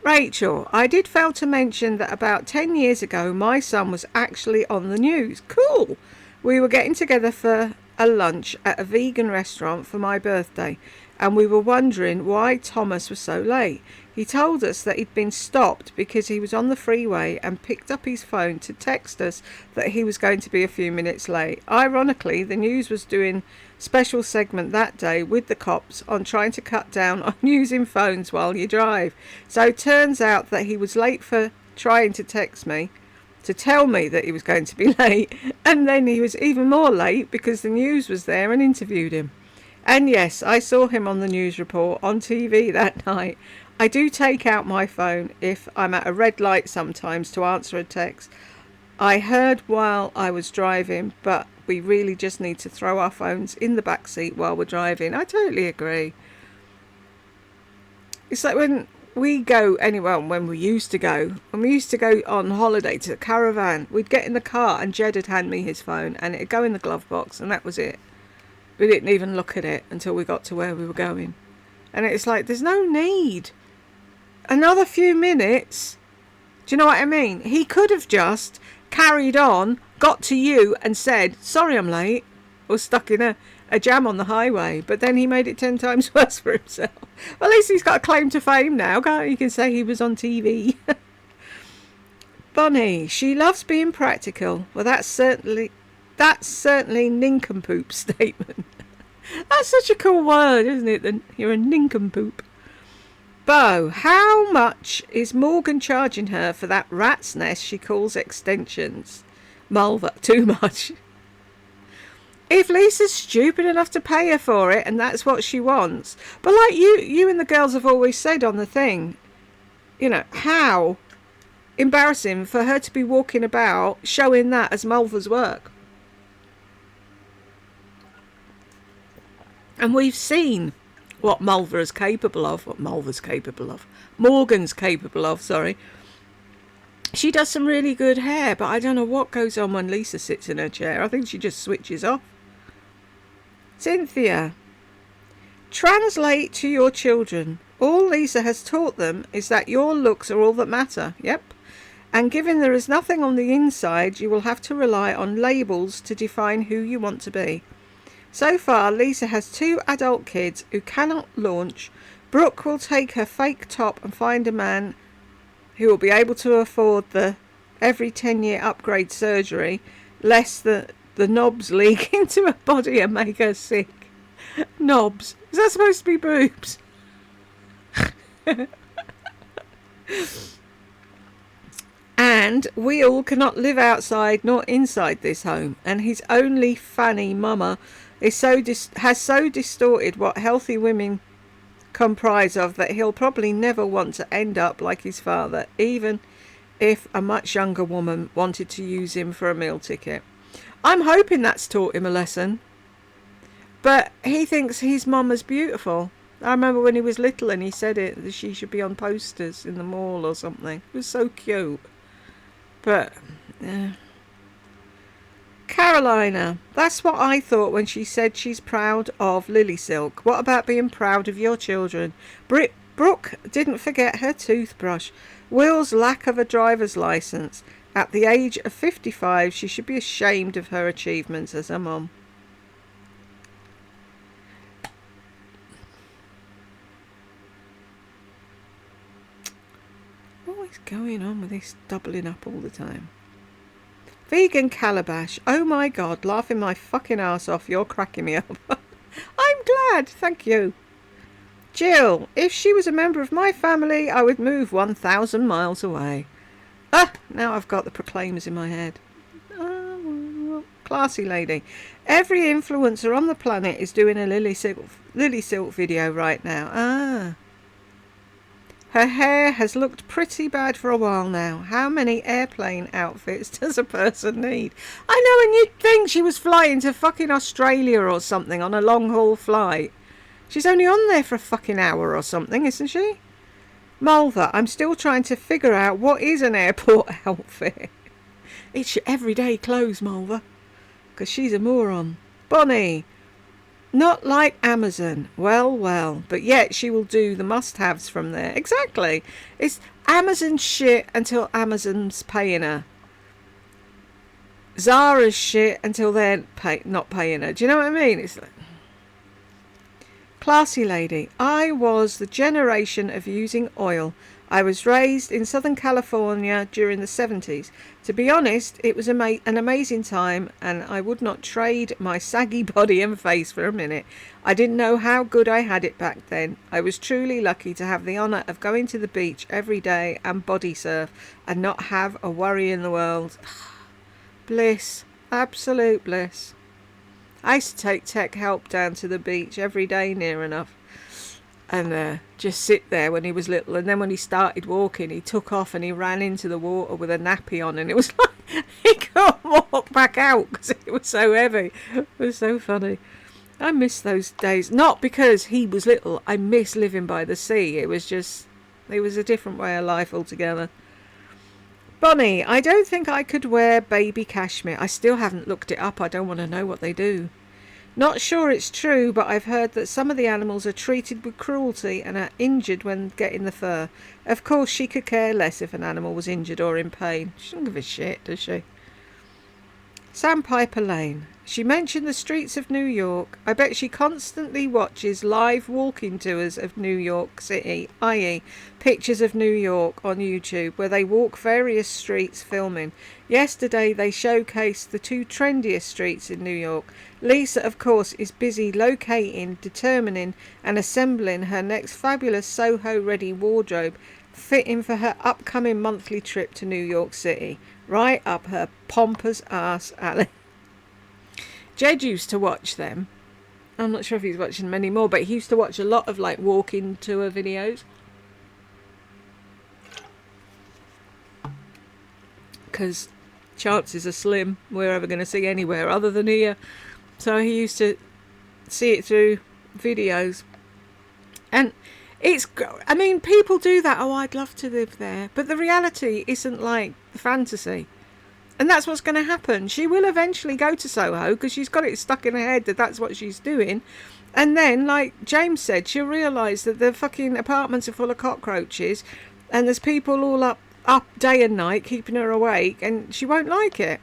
Rachel, I did fail to mention that about 10 years ago my son was actually on the news. Cool. We were getting together for a lunch at a vegan restaurant for my birthday, and we were wondering why Thomas was so late. He told us that he'd been stopped because he was on the freeway and picked up his phone to text us that he was going to be a few minutes late. Ironically, the news was doing special segment that day with the cops on trying to cut down on using phones while you drive. So it turns out that he was late for trying to text me to tell me that he was going to be late, and then he was even more late because the news was there and interviewed him. And yes, I saw him on the news report on TV that night. I do take out my phone if I'm at a red light sometimes to answer a text. I heard while I was driving, but we really just need to throw our phones in the back seat while we're driving. I totally agree. It's like when we go anywhere, when we used to go on holiday to a caravan, we'd get in the car and Jed would hand me his phone and it'd go in the glove box and that was it. We didn't even look at it until we got to where we were going. And it's like, there's no need. Another few minutes. Do you know what I mean? He could have just carried on, got to you and said, sorry I'm late, or stuck in a jam on the highway. But then he made it 10 times worse for himself. Well, at least he's got a claim to fame now, can't he? You can say he was on TV. Bonnie, she loves being practical. Well, that's certainly nincompoop statement. That's such a cool word, isn't it? You're a nincompoop. Bo, how much is Morgan charging her for that rat's nest she calls extensions? Mulva, too much. If Lisa's stupid enough to pay her for it and that's what she wants. But like you and the girls have always said on the thing, you know, how embarrassing for her to be walking about showing that as Mulva's work. And we've seen what Mulva's capable of, Morgan's capable of, sorry. She does some really good hair, but I don't know what goes on when Lisa sits in her chair. I think she just switches off. Cynthia, translate to your children. All Lisa has taught them is that your looks are all that matter. Yep. And given there is nothing on the inside, you will have to rely on labels to define who you want to be. So far, Lisa has 2 adult kids who cannot launch. Brooke will take her fake top and find a man who will be able to afford the every 10-year upgrade surgery, lest the knobs leak into her body and make her sick. Knobs. Is that supposed to be boobs? And Will cannot live outside nor inside this home, and his only fanny mama is has so distorted what healthy women comprise of that he'll probably never want to end up like his father, even if a much younger woman wanted to use him for a meal ticket. I'm hoping that's taught him a lesson. But he thinks his mama's beautiful. I remember when he was little and he said it, that she should be on posters in the mall or something. It was so cute. But Carolina, that's what I thought when she said she's proud of Lily Silk. What about being proud of your children? Brooke didn't forget her toothbrush. Will's lack of a driver's license. At the age of 55, she should be ashamed of her achievements as a mum. What is going on with this doubling up all the time? Vegan calabash. Oh my god, laughing my fucking ass off. You're cracking me up. I'm glad, thank you. Jill, if she was a member of my family, I would move 1,000 miles away. Now I've got the Proclaimers in my head. Classy lady. Every influencer on the planet is doing a Lily Silk video right now. Her hair has looked pretty bad for a while now. How many airplane outfits does a person need? I know, and you'd think she was flying to fucking Australia or something on a long haul flight. She's only on there for a fucking hour or something, isn't she? Mulver, I'm still trying to figure out what is an airport outfit. It's your everyday clothes, Mulver. Because she's a moron. Bonnie. Not like Amazon. Well, but yet she will do the must-haves from there. Exactly. It's Amazon shit until Amazon's paying her. Zara's shit until they're not paying her. Do you know what I mean? It's like... Classy lady. I was the generation of using oil. I was raised in Southern California during the 70s. To be honest, it was an amazing time, and I would not trade my saggy body and face for a minute. I didn't know how good I had it back then. I was truly lucky to have the honour of going to the beach every day and body surf and not have a worry in the world. Bliss. Absolute bliss. I used to take Tech Help down to the beach every day near enough. And just sit there when he was little. And then when he started walking, he took off and he ran into the water with a nappy on. And it was like he couldn't walk back out because it was so heavy. It was so funny. I miss those days. Not because he was little. I miss living by the sea. It was a different way of life altogether. Bonnie, I don't think I could wear baby cashmere. I still haven't looked it up. I don't want to know what they do. Not sure it's true, but I've heard that some of the animals are treated with cruelty and are injured when getting the fur. Of course, she could care less if an animal was injured or in pain. She doesn't give a shit, does she? Sandpiper Lane. She mentioned the streets of New York. I bet she constantly watches live walking tours of New York City, i.e. pictures of New York on YouTube, where they walk various streets filming. Yesterday they showcased the two trendiest streets in New York. Lisa, of course, is busy locating, determining and assembling her next fabulous Soho-ready wardrobe, fitting for her upcoming monthly trip to New York City. Right up her pompous ass alley. Jed used to watch them. I'm not sure if he's watching them anymore, but he used to watch a lot of like walking tour videos. Because chances are slim we're ever going to see anywhere other than here. So he used to see it through videos. And I mean, people do that. Oh, I'd love to live there. But the reality isn't like the fantasy. And that's what's going to happen. She will eventually go to Soho because she's got it stuck in her head that that's what she's doing. And then, like James said, she'll realise that the fucking apartments are full of cockroaches and there's people all up day and night keeping her awake, and she won't like it.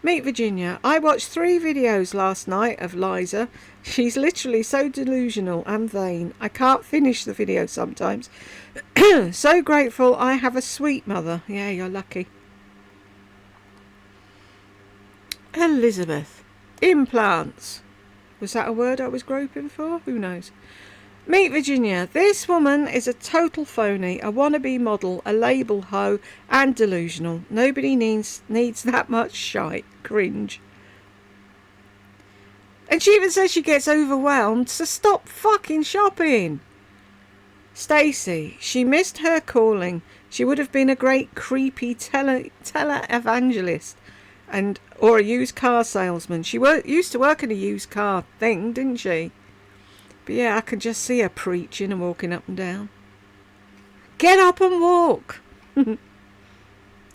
Meet Virginia. I watched 3 videos last night of Liza. She's literally so delusional and vain. I can't finish the video sometimes. So grateful I have a sweet mother. Yeah, you're lucky. Elizabeth. Implants. Was that a word I was groping for? Who knows? Meet Virginia. This woman is a total phony, a wannabe model, a label hoe, and delusional. Nobody needs that much shite. Cringe. And she even says she gets overwhelmed, so stop fucking shopping. Stacey. She missed her calling. She would have been a great creepy tele-evangelist or a used car salesman. She used to work in a used car thing, didn't she? But yeah, I can just see her preaching and walking up and down. Get up and walk.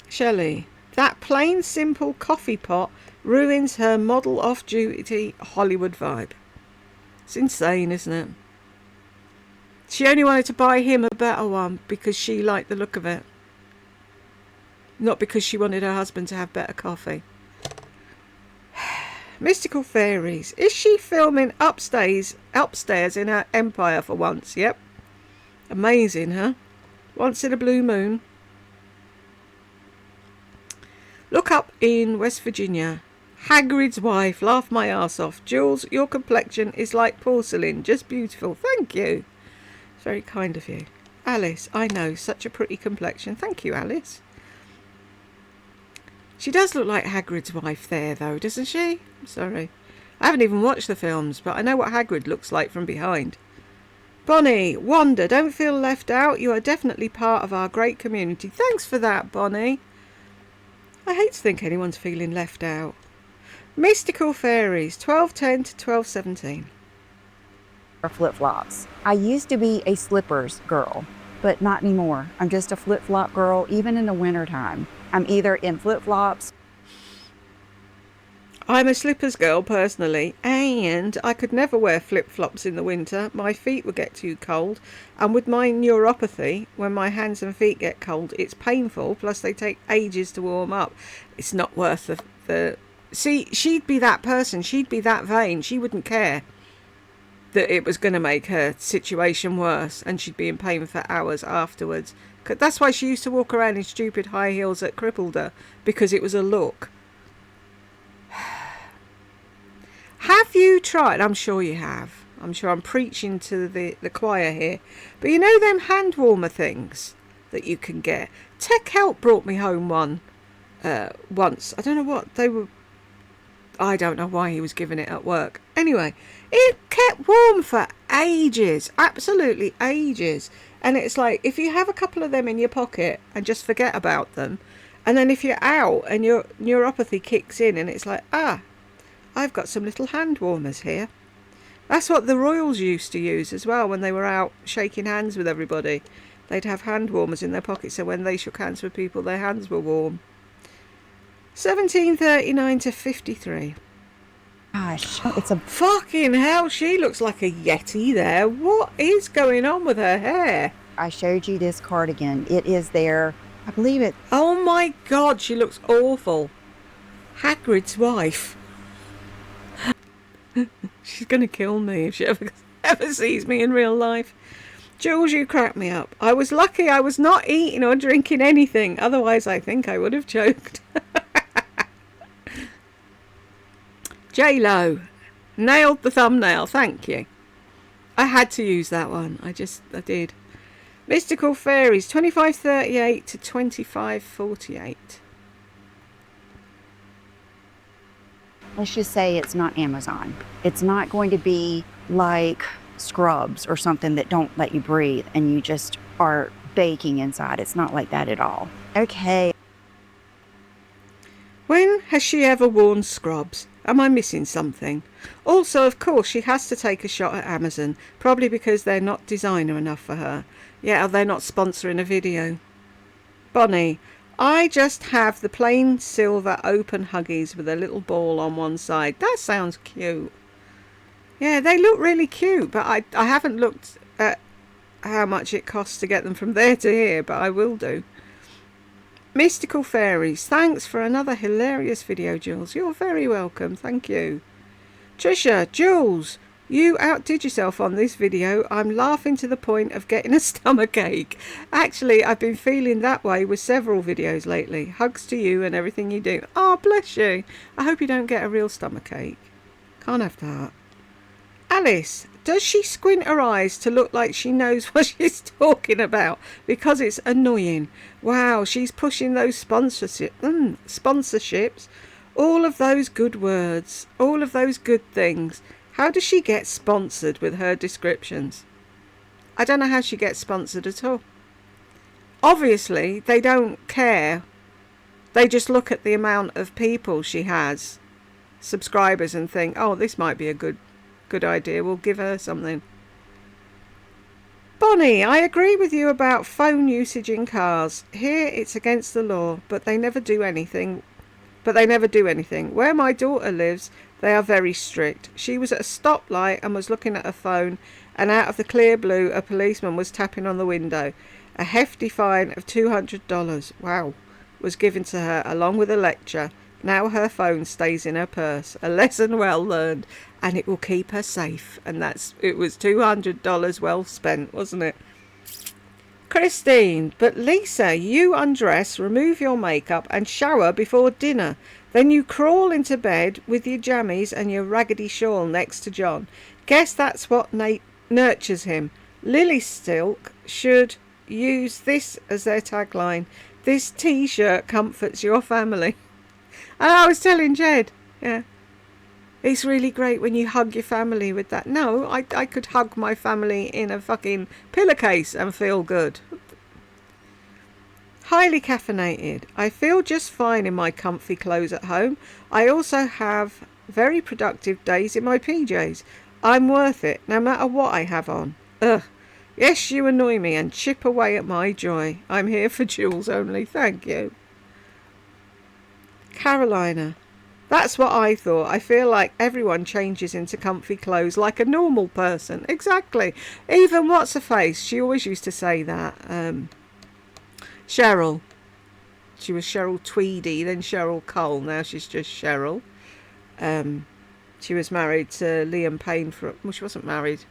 Shelley. That plain simple coffee pot ruins her model off-duty Hollywood vibe. It's insane, isn't it? She only wanted to buy him a better one because she liked the look of it. Not because she wanted her husband to have better coffee. Mystical Fairies. Is she filming upstairs in her empire for once? Yep. Amazing, huh? Once in a blue moon. Look up in West Virginia. Hagrid's wife. Laugh my ass off. Jules, your complexion is like porcelain. Just beautiful. Thank you. It's very kind of you. Alice, I know. Such a pretty complexion. Thank you, Alice. She does look like Hagrid's wife there, though, doesn't she? I'm sorry. I haven't even watched the films, but I know what Hagrid looks like from behind. Bonnie, Wanda, don't feel left out. You are definitely part of our great community. Thanks for that, Bonnie. I hate to think anyone's feeling left out. Mystical Fairies, 1210 to 1217. Flip-flops. I used to be a slippers girl, but not anymore. I'm just a flip-flop girl, even in the wintertime. I'm either in flip-flops. I'm a slippers girl personally, and I could never wear flip-flops in the winter. My feet would get too cold, and with my neuropathy, when my hands and feet get cold, it's painful, plus they take ages to warm up. It's not worth the... See, she'd be that person, she'd be that vain, she wouldn't care that it was going to make her situation worse, and she'd be in pain for hours afterwards. That's why she used to walk around in stupid high heels that crippled her, because it was a look. Have you tried? I'm sure you have. I'm sure I'm preaching to the choir here. But you know them hand warmer things that you can get? Tech Help brought me home one once. I don't know what they were. I don't know why he was giving it at work. Anyway, it kept warm for ages. Absolutely ages. And it's like, if you have a couple of them in your pocket and just forget about them, and then if you're out and your neuropathy kicks in and it's like, I've got some little hand warmers here. That's what the royals used to use as well when they were out shaking hands with everybody. They'd have hand warmers in their pockets, so when they shook hands with people, their hands were warm. 1739 to 53. Gosh, it's a... Fucking hell, she looks like a yeti there. What is going on with her hair? I showed you this cardigan. It is there. I believe it. Oh my God, she looks awful. Hagrid's wife. She's going to kill me if she ever sees me in real life. Jules, you crack me up. I was lucky I was not eating or drinking anything. Otherwise, I think I would have choked. J-Lo. Nailed the thumbnail. Thank you. I had to use that one. I did. Mystical Fairies. 2538 to 2548. Let's just say it's not Amazon. It's not going to be like scrubs or something that don't let you breathe and you just are baking inside. It's not like that at all. Okay. When has she ever worn scrubs? Am I missing something? Also, of course, she has to take a shot at Amazon, probably because they're not designer enough for her. Yeah, they're not sponsoring a video. Bonnie, I just have the plain silver open Huggies with a little ball on one side. That sounds cute. Yeah, they look really cute, but I haven't looked at how much it costs to get them from there to here, but I will do. Mystical Fairies, thanks for another hilarious video, Jules. You're very welcome, thank you. Trisha, Jules, you outdid yourself on this video. I'm laughing to the point of getting a stomachache. Actually, I've been feeling that way with several videos lately. Hugs to you and everything you do. Oh, bless you. I hope you don't get a real stomachache. Can't have that. Alice, does she squint her eyes to look like she knows what she's talking about? Because it's annoying. Wow, she's pushing those sponsorships. All of those good words. All of those good things. How does she get sponsored with her descriptions? I don't know how she gets sponsored at all. Obviously, they don't care. They just look at the amount of people she has, subscribers, and think, oh, this might be a good idea. We'll give her something. Bonnie, I agree with you about phone usage in cars. Here it's against the law, but they never do anything. Where my daughter lives, they are very strict. She was at a stoplight and was looking at her phone, and out of the clear blue, a policeman was tapping on the window. A hefty fine of $200, wow, was given to her along with a lecture. Now her phone stays in her purse. A lesson well learned, and it will keep her safe. And it was $200 well spent, wasn't it? Christine, but Lisa, you undress, remove your makeup and shower before dinner. Then you crawl into bed with your jammies and your raggedy shawl next to John. Guess that's what nurtures him. Lily Silk should use this as their tagline. This t-shirt comforts your family. And I was telling Jed, yeah, it's really great when you hug your family with that. No, I could hug my family in a fucking pillowcase and feel good. Highly caffeinated. I feel just fine in my comfy clothes at home. I also have very productive days in my PJs. I'm worth it, no matter what I have on. Ugh. Yes, you annoy me and chip away at my joy. I'm here for Jules only. Thank you. Carolina. That's what I thought. I feel like everyone changes into comfy clothes like a normal person. Exactly. Even what's-her-face. She always used to say that. Cheryl. She was Cheryl Tweedy, then Cheryl Cole. Now she's just Cheryl. She was married to Liam Payne well, she wasn't married.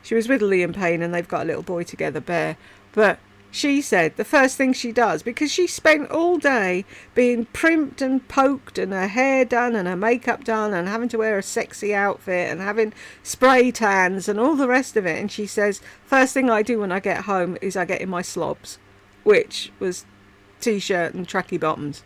She was with Liam Payne and they've got a little boy together, Bear. But she said the first thing she does, because she spent all day being primped and poked and her hair done and her makeup done and having to wear a sexy outfit and having spray tans and all the rest of it. And she says, first thing I do when I get home is I get in my slobs, which was t-shirt and tracky bottoms.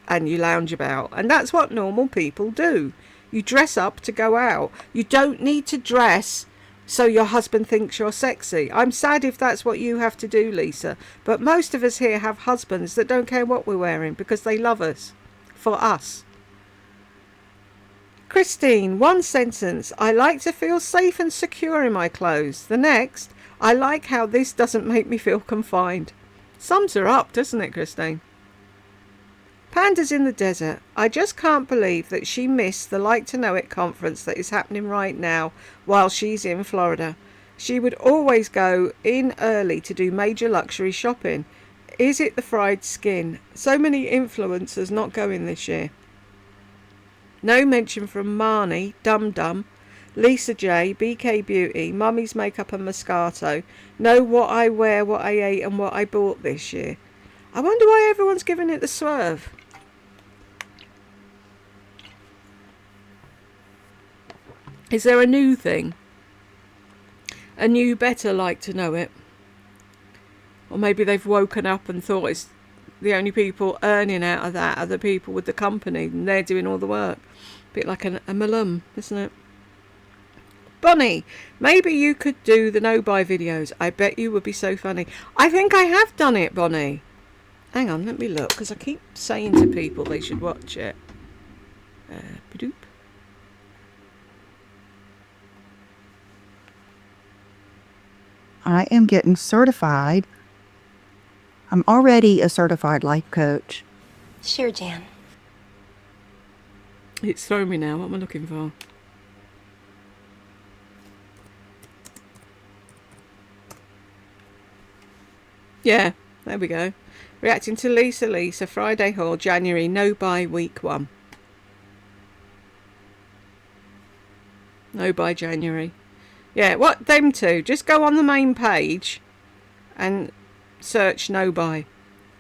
And you lounge about. And that's what normal people do. You dress up to go out. You don't need to dress so your husband thinks you're sexy. I'm sad if that's what you have to do, Lisa. But most of us here have husbands that don't care what we're wearing because they love us. For us. Christine, one sentence. I like to feel safe and secure in my clothes. The next, I like how this doesn't make me feel confined. Sums her up, doesn't it, Christine? Pandas in the desert. I just can't believe that she missed the Like to Know It conference that is happening right now while she's in Florida. She would always go in early to do major luxury shopping. Is it the fried skin? So many influencers not going this year. No mention from Marnie, Dum Dum, Lisa J, BK Beauty, Mummy's Makeup and Moscato. No what I wear, what I ate and what I bought this year. I wonder why everyone's giving it the swerve. Is there a new thing? A new better Like to Know It? Or maybe they've woken up and thought it's the only people earning out of that are the people with the company and they're doing all the work. A bit like a Malum, isn't it? Bonnie, maybe you could do the no-buy videos. I bet you would be so funny. I think I have done it, Bonnie. Hang on, let me look, because I keep saying to people they should watch it. Ba-doop. I am getting certified. I'm already a certified life coach. Sure, Jan. It's thrown me now. What am I looking for? Yeah, there we go. Reacting to Lisa Friday haul, January, no buy week 1. No buy January. Yeah, what them two? Just go on the main page and search no buy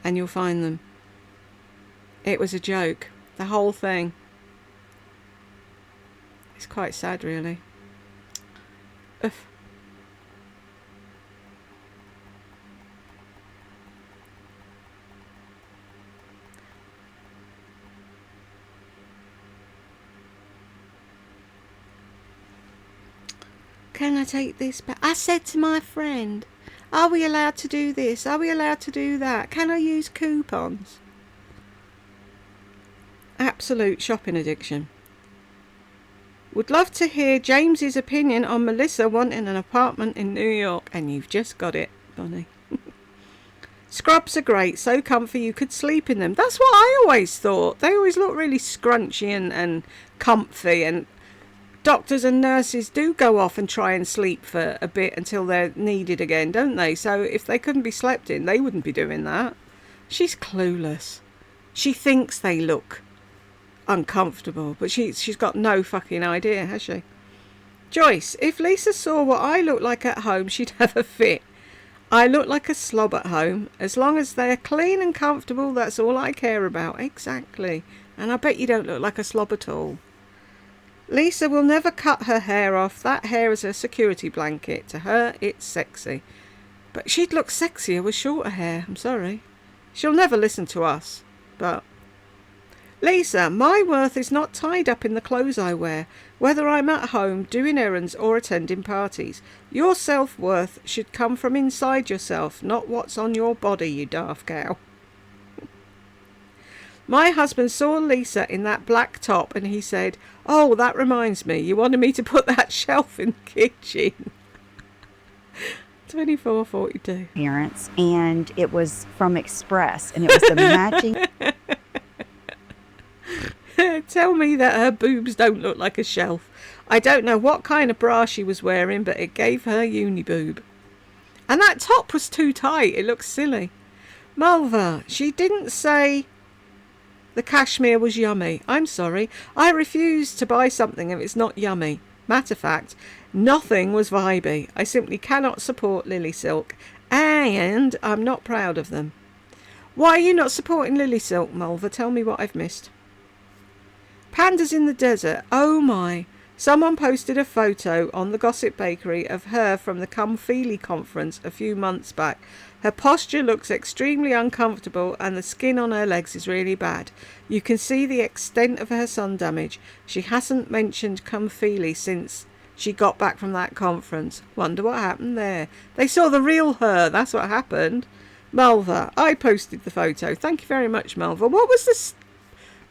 and you'll find them. It was a joke. The whole thing. It's quite sad, really. Oof. Can I take this back? I said to my friend, are we allowed to do this? Are we allowed to do that? Can I use coupons? Absolute shopping addiction. Would love to hear James's opinion on Melissa wanting an apartment in New York. And you've just got it, Bonnie. Scrubs are great, so comfy you could sleep in them. That's what I always thought. They always look really scrunchy and comfy, and doctors and nurses do go off and try and sleep for a bit until they're needed again, don't they? So if they couldn't be slept in, they wouldn't be doing that. She's clueless. She thinks they look uncomfortable, but she's got no fucking idea, has she? Joyce, if Lisa saw what I look like at home, she'd have a fit. I look like a slob at home. As long as they're clean and comfortable, that's all I care about. Exactly. And I bet you don't look like a slob at all. Lisa will never cut her hair off. That hair is a security blanket. To her, it's sexy. But she'd look sexier with shorter hair. I'm sorry. She'll never listen to us. But Lisa, my worth is not tied up in the clothes I wear, whether I'm at home, doing errands or attending parties. Your self-worth should come from inside yourself, not what's on your body, you daft cow. My husband saw Lisa in that black top and he said, "Oh, that reminds me, you wanted me to put that shelf in the kitchen." 2442. Parents, and it was from Express, and it was the matching. Tell me that her boobs don't look like a shelf. I don't know what kind of bra she was wearing, but it gave her uni boob. And that top was too tight. It looks silly. Mulva, she didn't say the cashmere was yummy. I'm sorry. I refuse to buy something if it's not yummy. Matter of fact, nothing was vibey. I simply cannot support Lily Silk, and I'm not proud of them. Why are you not supporting Lily Silk, Mulva? Tell me what I've missed. Pandas in the desert. Oh my. Someone posted a photo on the Gossip Bakery of her from the Come Feely conference a few months back. Her posture looks extremely uncomfortable and the skin on her legs is really bad. You can see the extent of her sun damage. She hasn't mentioned Come Feely since she got back from that conference. Wonder what happened there. They saw the real her. That's what happened. Mulva, I posted the photo. Thank you very much, Mulva. What was this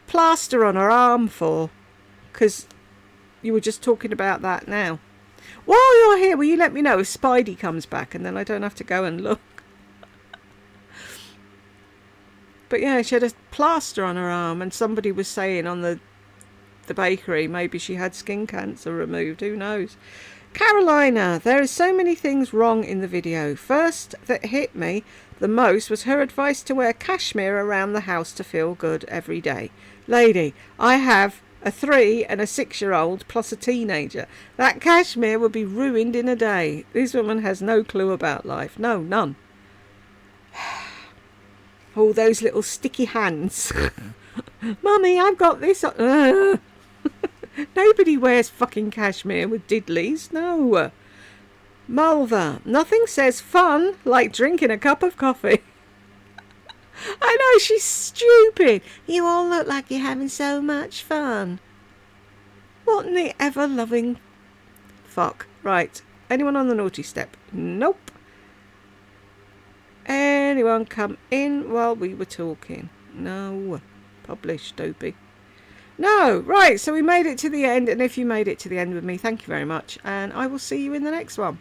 plaster on her arm for? Because you were just talking about that now. While you're here, will you let me know if Spidey comes back and then I don't have to go and look? But yeah, she had a plaster on her arm and somebody was saying on the bakery maybe she had skin cancer removed. Who knows? Carolina, there are so many things wrong in the video. First that hit me the most was her advice to wear cashmere around the house to feel good every day. Lady, I have a 3 and a 6-year-old plus a teenager. That cashmere would be ruined in a day. This woman has no clue about life. No, none. All those little sticky hands. Mummy, I've got this. Nobody wears fucking cashmere with diddlies. No. Mulva, nothing says fun like drinking a cup of coffee. I know, she's stupid. You all look like you're having so much fun. What in the ever-loving fuck? Right. Anyone on the naughty step? Nope. Anyone come in while we were talking? No. Publish, dopey. No. Right, so we made it to the end, and if you made it to the end with me, thank you very much, and I will see you in the next one.